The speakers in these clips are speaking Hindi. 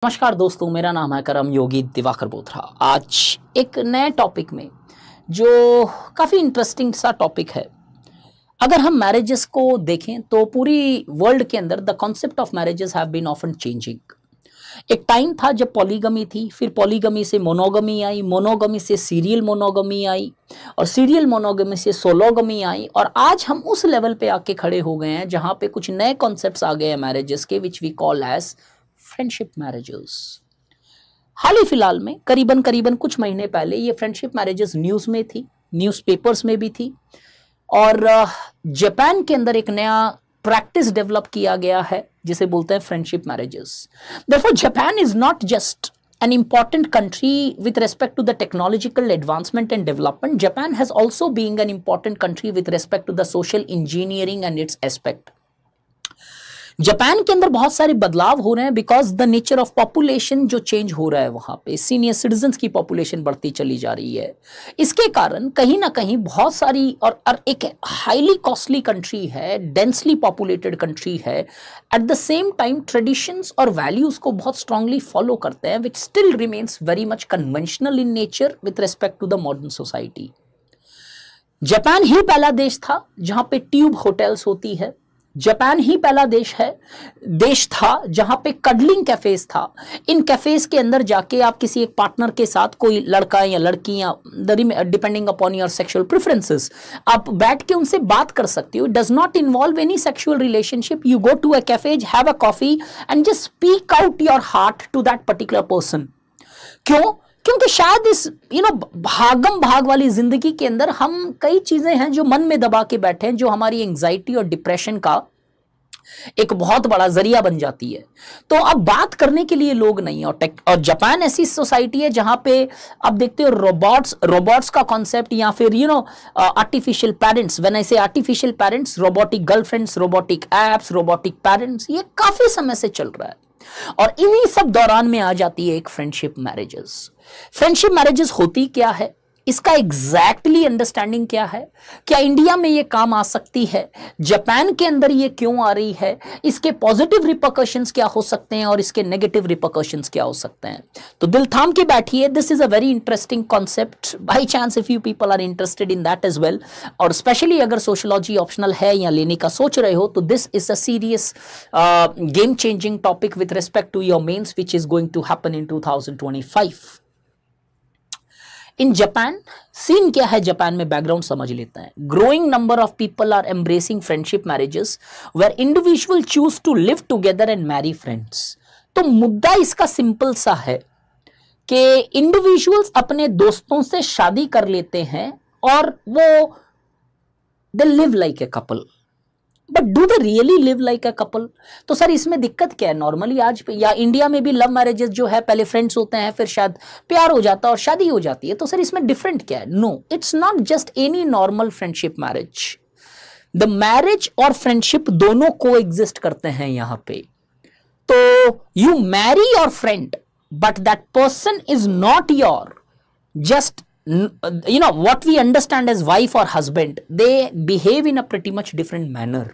नमस्कार दोस्तों, मेरा नाम है करम योगी दिवाकर बोथरा। आज एक नए टॉपिक में जो काफ़ी इंटरेस्टिंग सा टॉपिक है। अगर हम मैरिजेस को देखें तो पूरी वर्ल्ड के अंदर the concept of marriages have been often changing. एक टाइम था जब पॉलीगमी थी, फिर पॉलीगमी से मोनोगमी आई, मोनोगमी से सीरियल मोनोगमी आई और सीरियल मोनोगमी से सोलोगमी आई, और आज हम उस लेवल पे आके खड़े हो गए हैं जहाँ पे कुछ नए कॉन्सेप्ट्स आ गए हैं मैरिजेस के, which we call as friendship marriages. हाल ही फिलहाल में करीबन कुछ महीने पहले ये फ्रेंडशिप मैरिजेस न्यूज़ में थी, न्यूज़पेपर्स में भी थी, और जापान के अंदर एक नया प्रैक्टिस डेवलप किया गया है जिसे बोलते हैं friendship marriages. Therefore Japan is not just an important country with respect to the technological advancement and development. Japan has also been an important country with respect to the social engineering and its aspect. Japan के अंदर बहुत सारे बदलाव हो रहे हैं because the nature of population जो चेंज हो रहा है, वहां पे सीनियर सिटीजन्स की पॉपुलेशन बढ़ती चली जा रही है। इसके कारण कहीं ना कहीं बहुत सारी और एक हाईली कॉस्टली कंट्री है, डेंसली पॉपुलेटेड कंट्री है, at the same time traditions और वैल्यूज को बहुत स्ट्रांगली फॉलो करते हैं, which still remains very much conventional in nature with respect to the modern society. Japan ही पहला देश था जहां पे ट्यूब होटल्स होती है। जापान ही पहला देश था जहां पे कडलिंग कैफेज था। इन कैफेज के अंदर जाके आप किसी एक पार्टनर के साथ, कोई लड़का या लड़की या depending upon your sexual preferences, आप बैठ के उनसे बात कर सकते हो। It does not involve any sexual relationship. You go to a cafes, have a coffee and just speak out your heart to that particular person. क्यों? क्योंकि शायद इस भागम भाग वाली जिंदगी के अंदर हम कई चीजें हैं जो मन में दबा के बैठे हैं, जो हमारी एंजाइटी और डिप्रेशन का एक बहुत बड़ा जरिया बन जाती है। तो अब बात करने के लिए लोग नहीं। और जापान ऐसी सोसाइटी है जहां पे आप देखते हो रोबोट्स का कॉन्सेप्ट, या फिर आर्टिफिशियल पेरेंट्स। व्हेन आई से artificial parents, robotic girlfriends, robotic apps, robotic parents, ये काफी समय से चल रहा है। और इन्हीं सब दौरान में आ जाती है एक फ्रेंडशिप मैरिजेस। फ्रेंडशिप मैरिजेस होती क्या है, इसका एग्जैक्टली अंडरस्टैंडिंग क्या है, क्या इंडिया में ये काम आ सकती है, जापान के अंदर ये क्यों आ रही है, इसके पॉजिटिव रिपरकशंस क्या हो सकते हैं और इसके नेगेटिव रिपरकशंस क्या हो सकते हैं। तो दिल थाम के बैठिए, this is a very interesting concept. By chance if you people are interested in that as well, और स्पेशली अगर सोशियोलॉजी ऑप्शनल है या लेने का सोच रहे हो, तो this is a serious game changing topic with respect to your mains which is going to happen in 2025। In Japan scene क्या है, जापान में बैकग्राउंड समझ लेते हैं। Growing number of people are embracing friendship marriages where individual choose to live together and marry friends. तो मुद्दा इसका सिंपल सा है कि इंडिविजुअल्स अपने दोस्तों से शादी कर लेते हैं और वो they live like a couple, but do they really live like a couple? तो सर इसमें दिक्कत क्या है? नॉर्मली आज या इंडिया में भी लव मैरिजेस जो है, पहले फ्रेंड्स होते हैं, फिर शायद प्यार हो जाता है और शादी हो जाती है। तो सर इसमें डिफरेंट क्या है? No, it's not just any normal friendship marriage. The marriage और फ्रेंडशिप दोनों को एग्जिस्ट करते हैं यहाँ पे। तो you marry your friend, but that person is not your just what we understand as wife or husband. They behave in a pretty much different manner.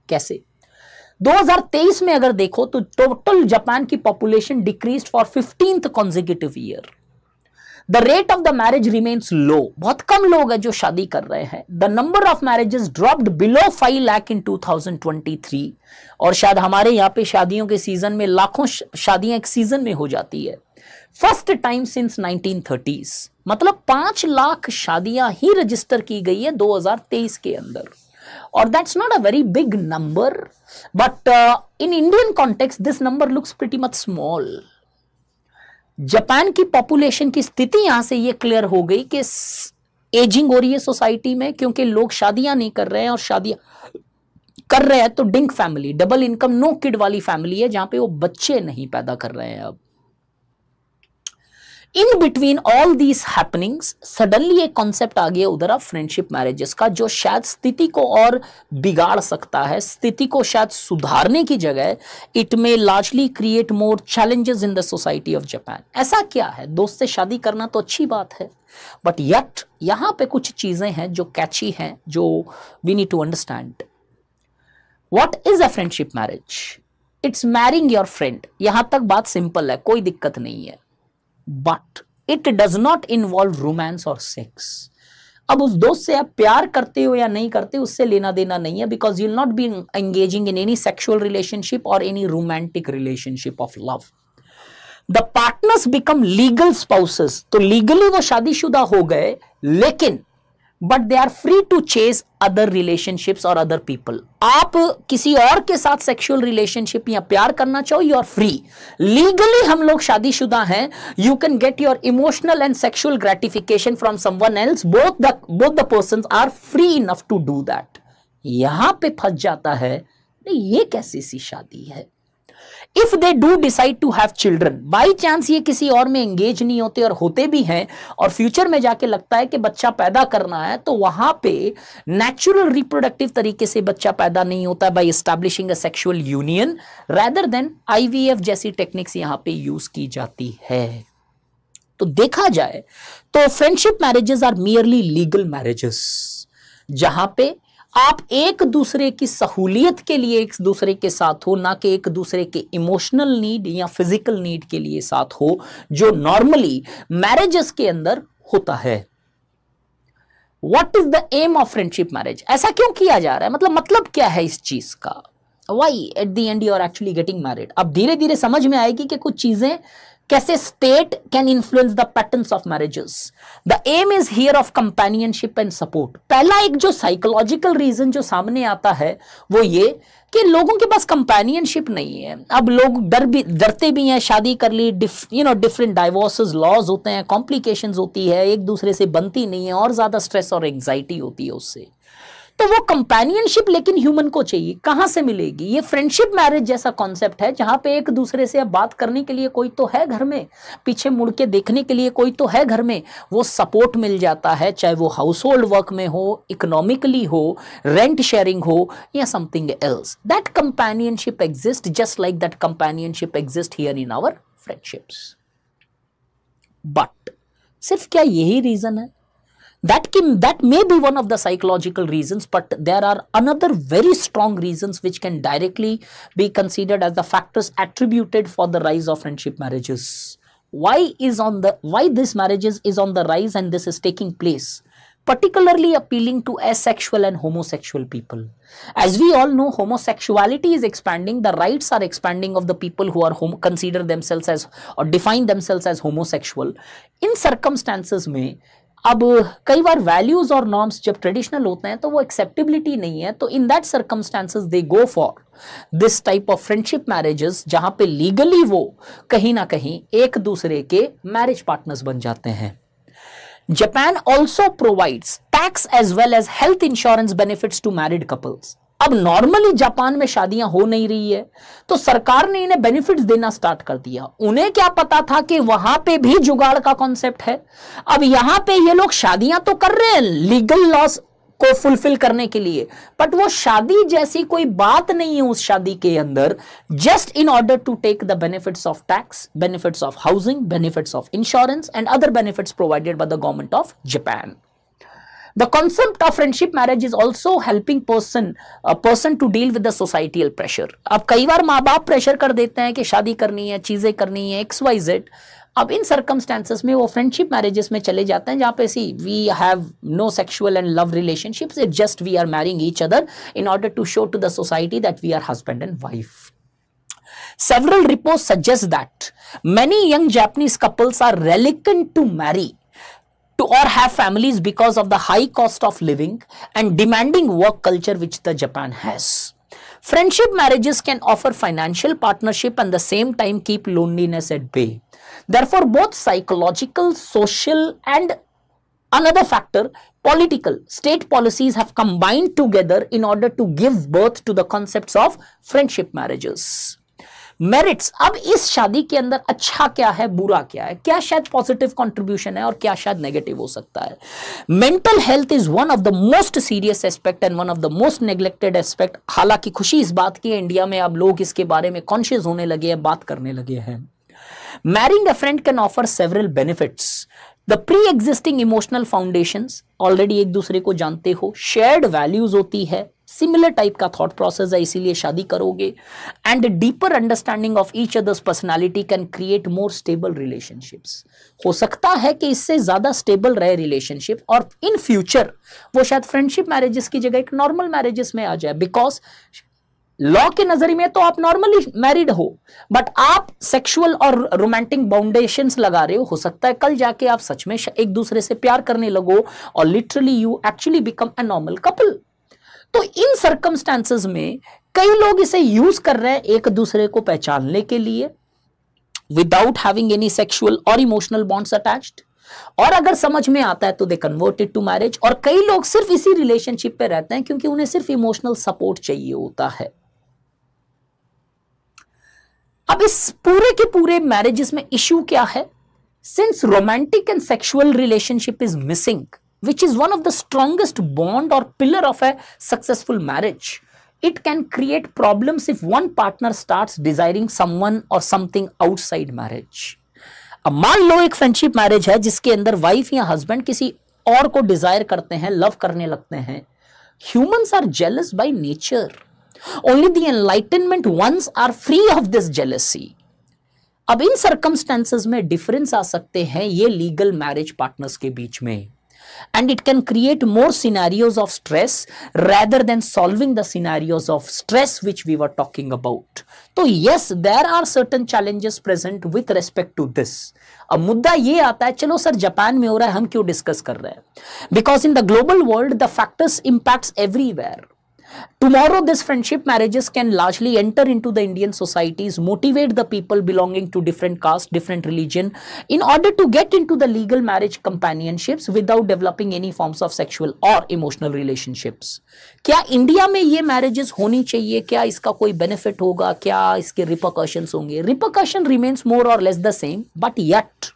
कैसे? 2023 में अगर देखो तो टोटल जापान की population decreased for 15th consecutive year. The rate of the marriage remains low. बहुत कम लोग हैं जो शादी कर रहे हैं। The number of marriages dropped below 5 lakh in 2023. और शायद हमारे यहाँ पे शादियों के सीजन में लाखों शादियां एक सीजन में हो जाती है। फर्स्ट टाइम सिंस 1930s, मतलब 5 लाख शादियां ही रजिस्टर की गई है 2023 के अंदर। और that's not a very big number, but in Indian context this number looks pretty much small. Japan की पॉपुलेशन की स्थिति यहां से ये क्लियर हो गई कि एजिंग हो रही है सोसाइटी में, क्योंकि लोग शादियां नहीं कर रहे हैं, और शादियां कर रहे हैं तो DINK family, double income no kid वाली फैमिली है, जहां पे वो बच्चे नहीं पैदा कर रहे हैं। अब in between all these happenings suddenly एक कॉन्सेप्ट आ गया उधर फ्रेंडशिप मैरिजेस का, जो शायद स्थिति को और बिगाड़ सकता है, स्थिति को शायद सुधारने की जगह it may largely create more challenges in the society of Japan. ऐसा क्या है? दोस्त से शादी करना तो अच्छी बात है, बट यट यहां पे कुछ चीजें हैं जो कैची हैं, जो we need to understand. What is a friendship marriage? It's marrying your friend, यहां तक बात सिंपल है, कोई दिक्कत नहीं है, but it does not involve romance और सेक्स। अब उस दोस्त से आप प्यार करते हो या नहीं करते उससे लेना देना नहीं है, because you will not be engaging in any sexual relationship और any romantic relationship of love. The partners become legal spouses, तो लीगली वो शादीशुदा हो गए, लेकिन but they are free to chase other relationships और अदर पीपल। आप किसी और के साथ सेक्सुअल रिलेशनशिप या प्यार करना चाहो, यू आर फ्री। लीगली हम लोग शादीशुदा हैं, you can get your emotional and sexual gratification from someone else, both the persons are free enough to do that. यहां पे फंस जाता है, नहीं ये कैसी सी शादी है। If they do decide to have children, by chance ये किसी और में एंगेज नहीं होते और होते भी हैं और फ्यूचर में जाके लगता है कि बच्चा पैदा करना है, तो वहां पे नेचुरल रिप्रोडक्टिव तरीके से बच्चा पैदा नहीं होता by establishing a sexual union, rather than IVF जैसी टेक्निक्स यहां पे यूज की जाती है। तो देखा जाए तो friendship marriages are merely legal marriages, जहां पे आप एक दूसरे की सहूलियत के लिए एक दूसरे के साथ हो, ना कि एक दूसरे के इमोशनल नीड या फिजिकल नीड के लिए साथ हो, जो नॉर्मली मैरिजेस के अंदर होता है। What is the aim of friendship marriage, ऐसा क्यों किया जा रहा है, मतलब क्या है इस चीज का, why at the end you are actually getting married. अब धीरे धीरे समझ में आएगी कि कुछ चीजें कैसे state can influence the patterns of marriages. The aim is here of companionship and support. पहला एक जो साइकोलॉजिकल रीजन जो सामने आता है वो ये कि लोगों के पास कंपेनियनशिप नहीं है। अब लोग डरते भी हैं, शादी कर ली, डिफरेंट डाइवोर्सेस लॉज होते हैं, कॉम्प्लिकेशंस होती है, एक दूसरे से बनती नहीं है और ज्यादा स्ट्रेस और एंग्जाइटी होती है उससे। तो वो कंपेनियनशिप लेकिन ह्यूमन को चाहिए, कहां से मिलेगी। ये फ्रेंडशिप मैरिज जैसा कॉन्सेप्ट है जहां पे एक दूसरे से अब बात करने के लिए कोई तो है घर में, पीछे मुड़ के देखने के लिए कोई तो है घर में, वो सपोर्ट मिल जाता है, चाहे वो हाउस होल्ड वर्क में हो, इकोनॉमिकली हो, रेंट शेयरिंग हो या something else. That companionship exist just like that companionship exist here in our friendships. But सिर्फ क्या यही रीजन है? That may be one of the psychological reasons, but there are another very strong reasons which can directly be considered as the factors attributed for the rise of friendship marriages. Why this marriages is on the rise and this is taking place, particularly appealing to asexual and homosexual people. As we all know, homosexuality is expanding, the rights are expanding of the people who are consider themselves as or define themselves as homosexual. In circumstances में अब कई बार वैल्यूज और नॉर्म्स जब ट्रेडिशनल होते हैं तो वो एक्सेप्टेबिलिटी नहीं है, तो in that circumstances they go for this type of friendship marriages, जहां पे लीगली वो कहीं ना कहीं एक दूसरे के मैरिज पार्टनर्स बन जाते हैं। Japan also provides tax as well as health insurance benefits to married couples. अब नॉर्मली जापान में शादियां हो नहीं रही है तो सरकार ने इन्हें बेनिफिट्स देना स्टार्ट कर दिया। उन्हें क्या पता था कि वहां पे भी जुगाड़ का कॉन्सेप्ट है। अब यहां पे ये लोग शादियां तो कर रहे हैं लीगल लॉस को फुलफिल करने के लिए, बट वो शादी जैसी कोई बात नहीं है उस शादी के अंदर, just in order to take the benefits of tax, benefits of housing, benefits of insurance and other benefits provided by the government of Japan. The concept of friendship marriage is also helping a person to deal with the societal pressure. अब कई बार माँ बाप प्रेशर कर देते हैं कि शादी करनी है, चीजें करनी है, XYZ। अब इन सर्कमस्टांसेस में वो फ्रेंडशिप मैरिजेस में चले जाते हैं जहाँ पे we have no sexual and love relationships, it just we are marrying each other in order to show to the society that we are husband and wife. Several reports suggest that many young Japanese couples are reluctant to marry or have families because of the high cost of living and demanding work culture which the Japan has. Friendship marriages can offer financial partnership and the same time keep loneliness at bay. Therefore, both psychological, social and another factor, political, state policies have combined together in order to give birth to the concepts of friendship marriages. Merits, अब इस शादी के अंदर अच्छा क्या है, बुरा क्या है, क्या शायद पॉजिटिव कंट्रीब्यूशन है और क्या शायद नेगेटिव हो सकता है। Mental health is one of the most serious aspect and one of the most neglected aspect. हालांकि खुशी इस बात की है इंडिया में अब लोग इसके बारे में कॉन्शियस होने लगे हैं, बात करने लगे हैं। Marrying a friend can offer several benefits. The pre existing emotional foundations, already एक दूसरे को जानते हो, शेयर्ड वैल्यूज होती है, सिमिलर टाइप का थॉट प्रोसेस है, इसीलिए शादी करोगे। And deeper understanding of each others personality can create more stable relationships. हो सकता है कि इससे ज्यादा स्टेबल रहे रिलेशनशिप, और इन फ्यूचर वो शायद फ्रेंडशिप मैरिजेस की जगह एक नॉर्मल मैरिजेस में आ जाए। बिकॉज लॉ के नजरिए में तो आप नॉर्मली मैरिड हो, बट आप सेक्सुअल और रोमांटिक बाउंडेशंस लगा रहे हो सकता है कल जाके आप सच में एक दूसरे से प्यार करने लगो और literally you actually become a normal couple. तो इन सर्कमस्टेंसेस में कई लोग इसे यूज कर रहे हैं एक दूसरे को पहचानने के लिए, विदाउट हैविंग एनी सेक्सुअल और इमोशनल बॉन्ड्स अटैच्ड। और अगर समझ में आता है तो दे कन्वर्टेड टू मैरिज। और कई लोग सिर्फ इसी रिलेशनशिप पे रहते हैं क्योंकि उन्हें सिर्फ इमोशनल सपोर्ट चाहिए होता है। अब इस पूरे के पूरे मैरिजेस में इश्यू क्या है? Since romantic and sexual relationship is missing, which is one of the strongest bond or pillar of a successful marriage, it can create problems if one partner starts desiring someone or something outside marriage. अब मान लो एक फ्रेंडशिप मैरिज है जिसके अंदर वाइफ या हस्बैंड किसी और को डिजायर करते हैं, लव करने लगते हैं। Humans are jealous by nature. Only the enlightenment ones are free of this jealousy. अब इन सर्कमस्टेंसेस में डिफरेंस आ सकते हैं ये लीगल मैरिज पार्टनर्स के बीच में, and it can create more scenarios of stress rather than solving the scenarios of stress which we were talking about. तो yes, there are certain challenges present with respect to this. अब मुद्दा ये आता है, चलो सर जापान में हो रहा है, हम क्यों डिस्कस कर रहे हैं? Because in the global world the factors impacts everywhere. Tomorrow this friendship marriages can largely enter into the Indian societies, motivate the people belonging to different caste, different religion in order to get into the legal marriage companionships without developing any forms of sexual or emotional relationships. क्या इंडिया में ये मैरिजेस होनी चाहिए? क्या इसका कोई बेनिफिट होगा? क्या इसके रिपरकशंस होंगे? रिपरकशन रिमेन्स मोर और less the same, but yet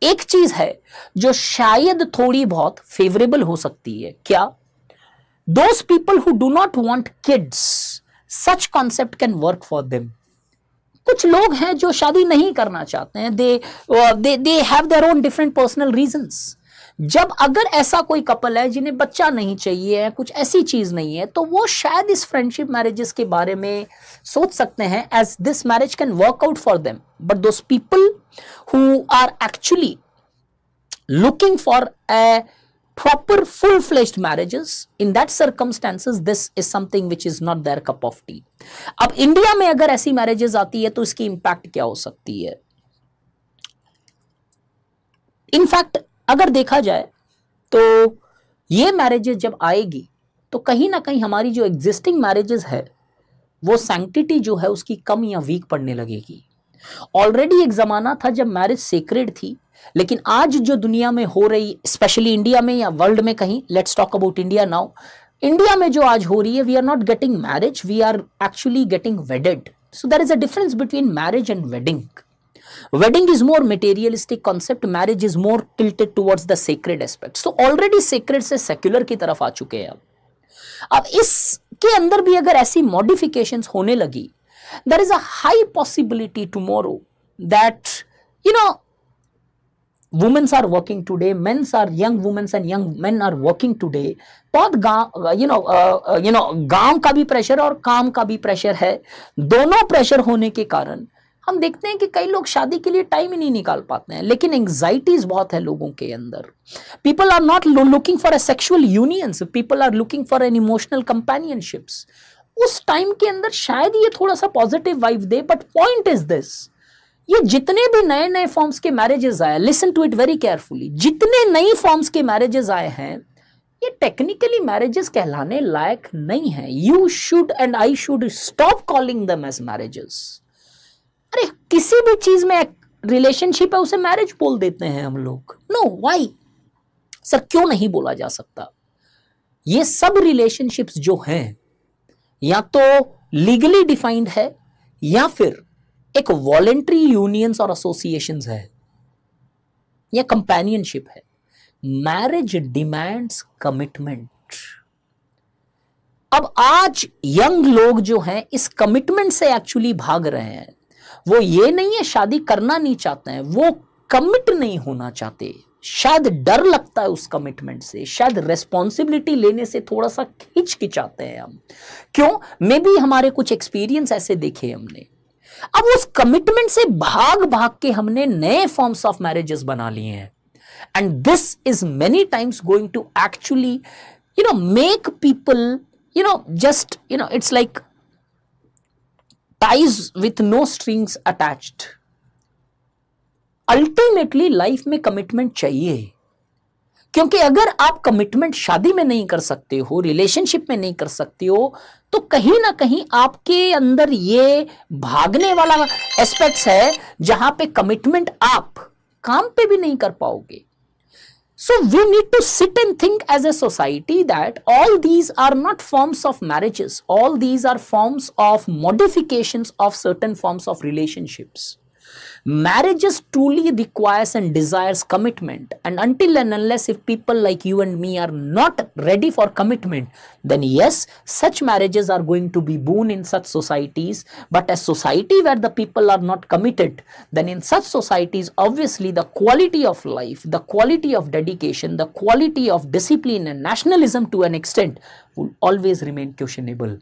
एक चीज है जो शायद थोड़ी बहुत फेवरेबल हो सकती है। क्या? Those people who do not want kids, such concept can work for them. कुछ लोग हैं जो शादी नहीं करना चाहते हैं, they have their own different personal reasons. जब अगर ऐसा कोई कपल है जिन्हें बच्चा नहीं चाहिए है, कुछ ऐसी चीज नहीं है, तो वो शायद इस फ्रेंडशिप मैरिजेस के बारे में सोच सकते हैं as this marriage can work out for them. But those people who are actually looking for a proper full-fledged marriages, in that circumstances this is something which is not their cup of tea. अब इंडिया में अगर ऐसी मैरिजेस आती है तो इसकी इंपैक्ट क्या हो सकती है? इनफैक्ट अगर देखा जाए तो ये मैरिजेस जब आएगी तो कहीं ना कहीं हमारी जो एग्जिस्टिंग मैरिजेस है वो सैंक्टिटी जो है उसकी कम या वीक पड़ने लगेगी। ऑलरेडी एक जमाना था जब मैरिज सेक्रेड थी, लेकिन आज जो दुनिया में हो रही, स्पेशली इंडिया में या वर्ल्ड में कहीं, let's talk about India now, India में जो आज हो रही है, we are not getting marriage, we are actually getting wedded. So there is a difference between marriage and wedding. Wedding is more materialistic concept, marriage is more tilted towards the sacred aspect. So already sacred से सेक्युलर की तरफ आ चुके हैं। अब इसके अंदर भी अगर ऐसी मॉडिफिकेशंस होने लगी, there is a high possibility tomorrow that women are working today, young women and young men are working today. बहुत गांव का भी प्रेशर और काम का भी प्रेशर है। दोनों प्रेशर होने के कारण हम देखते हैं कि कई लोग शादी के लिए टाइम ही नहीं निकाल पाते हैं, लेकिन एंग्जाइटीज बहुत है लोगों के अंदर। People are not looking for a sexual unions, people are looking for an emotional companionships. उस टाइम के अंदर शायद ये थोड़ा सा पॉजिटिव वाइब दे, बट पॉइंट इज दिस, ये जितने भी नए नए फॉर्म्स के मैरिजेस आए, listen to it very carefully, जितने नई फॉर्म्स के मैरिजेस आए हैं ये टेक्निकली मैरिजेस कहलाने लायक नहीं है। You should and I should stop calling them as marriages. अरे किसी भी चीज में रिलेशनशिप है उसे मैरिज बोल देते हैं हम लोग। नो, व्हाई सर, क्यों नहीं बोला जा सकता? ये सब रिलेशनशिप्स जो हैं या तो लीगली डिफाइंड है या फिर एक वॉलेंट्री यूनियंस और एसोसिएशंस है या कंपेनियनशिप है। Marriage demands commitment. अब आज यंग लोग जो हैं इस कमिटमेंट से एक्चुअली भाग रहे हैं। वो ये नहीं है शादी करना नहीं चाहते हैं, वो कमिट नहीं होना चाहते। शायद डर लगता है उस कमिटमेंट से, शायद रेस्पॉन्सिबिलिटी लेने से थोड़ा सा हिचकिचाते हैं हम। क्यों? मे बी हमारे कुछ एक्सपीरियंस ऐसे देखे हमने। अब उस कमिटमेंट से भाग भाग के हमने नए फॉर्म्स ऑफ मैरिजेस बना लिए हैं, and this is many times going to actually make people just it's like ties with no strings attached. Ultimately life में कमिटमेंट चाहिए, क्योंकि अगर आप कमिटमेंट शादी में नहीं कर सकते हो, रिलेशनशिप में नहीं कर सकते हो, तो कहीं ना कहीं आपके अंदर ये भागने वाला एस्पेक्ट्स है जहां पे कमिटमेंट आप काम पे भी नहीं कर पाओगे। So we need to sit and think as a society that all these are not forms of marriages. All these are forms of modifications of certain forms of relationships. Marriages truly requires and desires commitment, and until and unless if people like you and me are not ready for commitment, then yes, such marriages are going to be boon in such societies. But a society where the people are not committed, then in such societies obviously the quality of life, the quality of dedication, the quality of discipline and nationalism to an extent will always remain questionable.